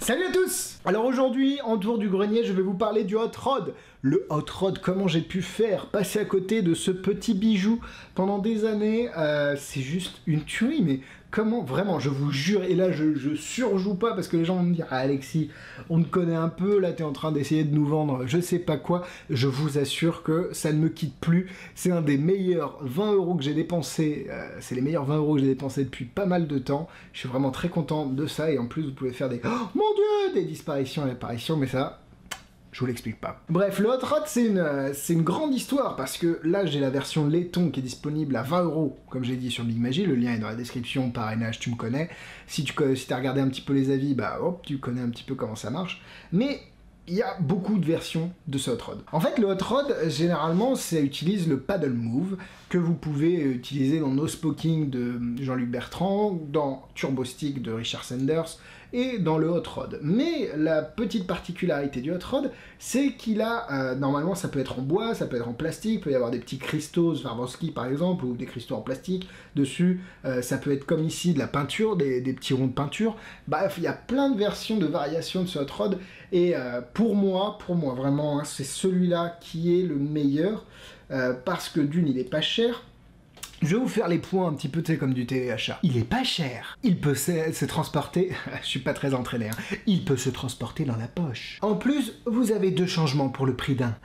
Salut à tous! Alors aujourd'hui, en tour du grenier, je vais vous parler du Hot Rod. Le Hot Rod, comment j'ai pu faire passer à côté de ce petit bijou pendant des années, c'est juste une tuerie, mais comment, vraiment, je vous jure, et là je surjoue pas parce que les gens vont me dire « Ah Alexis, on te connaît un peu, là t'es en train d'essayer de nous vendre je sais pas quoi », je vous assure que ça ne me quitte plus, c'est un des meilleurs 20 € que j'ai dépensé, c'est les meilleurs 20 € que j'ai dépensés depuis pas mal de temps, je suis vraiment très content de ça, et en plus vous pouvez faire des « Oh mon Dieu !» des disparitions et apparitions, mais ça... je vous l'explique pas. Bref, le Hot Rod, c'est une grande histoire, parce que là, j'ai la version laiton qui est disponible à 20 €, comme j'ai dit sur Big Magie, le lien est dans la description, parrainage, tu me connais. Si t'as regardé un petit peu les avis, bah hop, tu connais un petit peu comment ça marche. Mais il y a beaucoup de versions de ce Hot Rod. En fait, le Hot Rod, généralement, ça utilise le paddle move, que vous pouvez utiliser dans No Spoking de Jean-Luc Bertrand, dans Turbo Stick de Richard Sanders, et dans le Hot Rod. Mais la petite particularité du Hot Rod, c'est qu'il a, normalement ça peut être en bois, ça peut être en plastique, il peut y avoir des petits cristaux Swarovski par exemple, ou des cristaux en plastique dessus, ça peut être comme ici de la peinture, des petits ronds de peinture, bref, il y a plein de versions, de variations de ce Hot Rod, et pour moi vraiment, hein, c'est celui-là qui est le meilleur, parce que d'une, il est pas cher. Je vais vous faire les points un petit peu, tu sais, comme du téléachat. Il est pas cher. Il peut se transporter... je suis pas très entraîné, hein. Il peut se transporter dans la poche. En plus, vous avez 2 changements pour le prix d'un.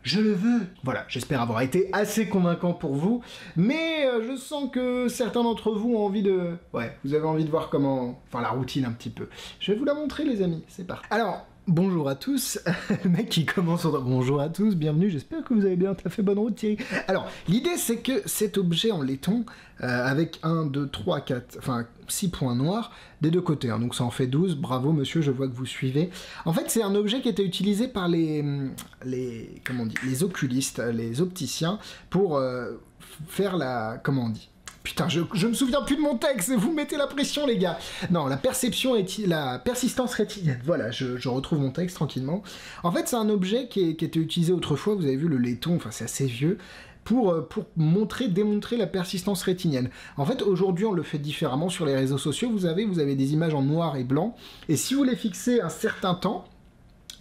Je le veux. Voilà, j'espère avoir été assez convaincant pour vous, mais je sens que certains d'entre vous ont envie de... Ouais, vous avez envie de voir comment... Enfin, la routine un petit peu. Je vais vous la montrer, les amis, c'est parti. Alors... Bonjour à tous, le mec qui commence en... Bonjour à tous, bienvenue, j'espère que vous avez bien fait bonne route Thierry. Alors, l'idée c'est que cet objet en laiton, avec 1, 2, 3, 4, enfin 6 points noirs, des deux côtés, hein, donc ça en fait 12, bravo monsieur, je vois que vous suivez. En fait, c'est un objet qui était utilisé par comment on dit, les oculistes, les opticiens, pour faire la... Comment on dit ? Putain, je me souviens plus de mon texte, vous mettez la pression les gars. Non, la persistance rétinienne, voilà, je retrouve mon texte tranquillement. En fait, c'est un objet qui était utilisé autrefois, vous avez vu le laiton, enfin c'est assez vieux, pour démontrer la persistance rétinienne. En fait, aujourd'hui, on le fait différemment sur les réseaux sociaux, vous avez des images en noir et blanc, et si vous les fixez un certain temps,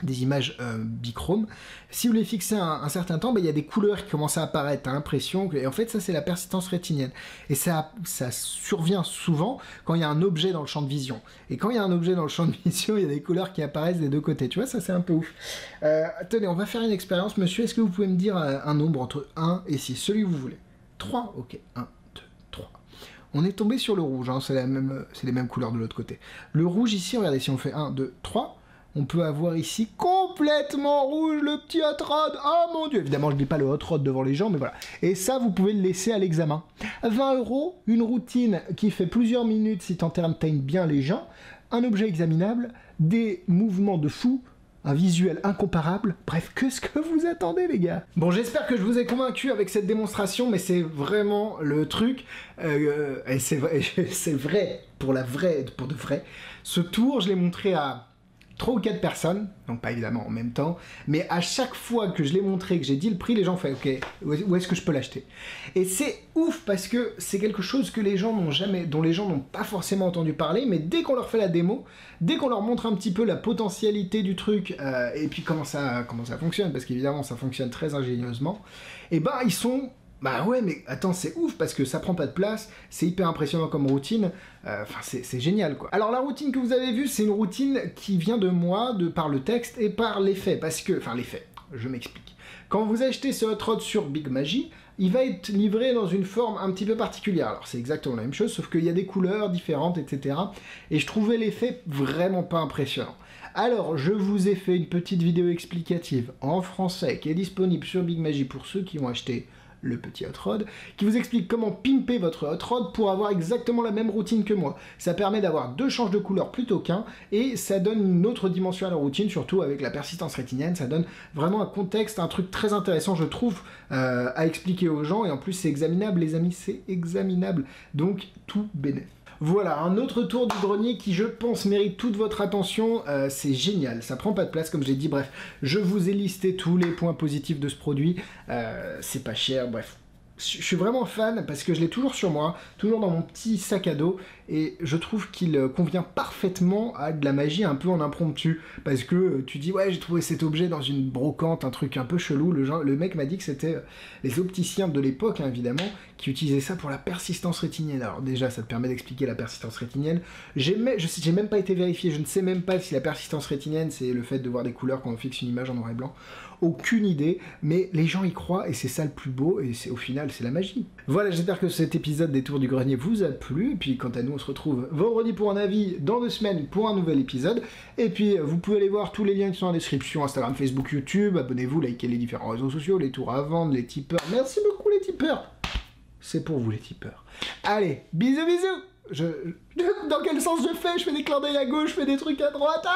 des images bichrome, si vous les fixez un certain temps, il y a des couleurs qui commencent à apparaître, t'as l'impression que... Et en fait, ça, c'est la persistance rétinienne. Et ça survient souvent quand il y a un objet dans le champ de vision. Et quand il y a un objet dans le champ de vision, il y a des couleurs qui apparaissent des deux côtés. Tu vois, ça, c'est un peu ouf. Attendez, on va faire une expérience, monsieur. Est-ce que vous pouvez me dire un nombre entre 1 et 6, celui que vous voulez? 3, ok. 1, 2, 3. On est tombé sur le rouge, hein, c'est les mêmes couleurs de l'autre côté. Le rouge ici, regardez, si on fait 1, 2, 3... on peut avoir ici complètement rouge le petit Hot Rod. Oh mon dieu, évidemment je dis pas le Hot Rod devant les gens, mais voilà. Et ça, vous pouvez le laisser à l'examen. 20 €, une routine qui fait plusieurs minutes si t'entertaines bien les gens, un objet examinable, des mouvements de fou, un visuel incomparable, bref, qu'est-ce que vous attendez les gars? Bon, j'espère que je vous ai convaincu avec cette démonstration, mais c'est vraiment le truc, et c'est vrai, pour de vrai. Ce tour, je l'ai montré à 3 ou 4 personnes, donc pas évidemment en même temps, mais à chaque fois que je l'ai montré, que j'ai dit le prix, les gens font ok, où est-ce que je peux l'acheter? Et c'est ouf parce que c'est quelque chose que les gens dont les gens n'ont pas forcément entendu parler, mais dès qu'on leur fait la démo, dès qu'on leur montre un petit peu la potentialité du truc, et puis comment ça fonctionne, parce qu'évidemment ça fonctionne très ingénieusement, et ben ils sont... Bah ouais, mais attends, c'est ouf parce que ça prend pas de place, c'est hyper impressionnant comme routine, enfin c'est génial quoi. Alors la routine que vous avez vue, c'est une routine qui vient de moi, par le texte et par l'effet, parce que, enfin l'effet, je m'explique. Quand vous achetez ce Hot Rod sur Big Magie, il va être livré dans une forme un petit peu particulière. Alors c'est exactement la même chose, sauf qu'il y a des couleurs différentes, etc. Et je trouvais l'effet vraiment pas impressionnant. Alors, je vous ai fait une petite vidéo explicative en français qui est disponible sur Big Magie pour ceux qui vont acheter le petit Hot Rod, qui vous explique comment pimper votre Hot Rod pour avoir exactement la même routine que moi. Ça permet d'avoir 2 changes de couleur plutôt qu'un, et ça donne une autre dimension à la routine, surtout avec la persistance rétinienne, ça donne vraiment un contexte, un truc très intéressant, je trouve, à expliquer aux gens, et en plus c'est examinable, les amis, c'est examinable, donc tout bénef. Voilà, un autre tour du grenier qui, je pense, mérite toute votre attention. C'est génial, ça prend pas de place, comme je l'ai dit. Bref, je vous ai listé tous les points positifs de ce produit. C'est pas cher, bref. Je suis vraiment fan parce que je l'ai toujours sur moi, toujours dans mon petit sac à dos, et je trouve qu'il convient parfaitement à de la magie un peu en impromptu, parce que tu dis ouais j'ai trouvé cet objet dans une brocante, un truc un peu chelou, le mec m'a dit que c'était les opticiens de l'époque hein, évidemment, qui utilisaient ça pour la persistance rétinienne. Alors déjà ça te permet d'expliquer la persistance rétinienne, j'ai même pas été vérifié, je ne sais même pas si la persistance rétinienne c'est le fait de voir des couleurs quand on fixe une image en noir et blanc, aucune idée, mais les gens y croient et c'est ça le plus beau, et au final c'est la magie. Voilà, j'espère que cet épisode des Tours du Grenier vous a plu, et puis quant à nous on se retrouve vendredi pour un avis, dans 2 semaines pour un nouvel épisode, et puis vous pouvez aller voir tous les liens qui sont en description, Instagram, Facebook, YouTube, abonnez-vous, likez les différents réseaux sociaux, les tours à vendre, les tipeurs, merci beaucoup les tipeurs, c'est pour vous les tipeurs. Allez, bisous bisous. Dans quel sens je fais des clins d'œil à gauche, je fais des trucs à droite.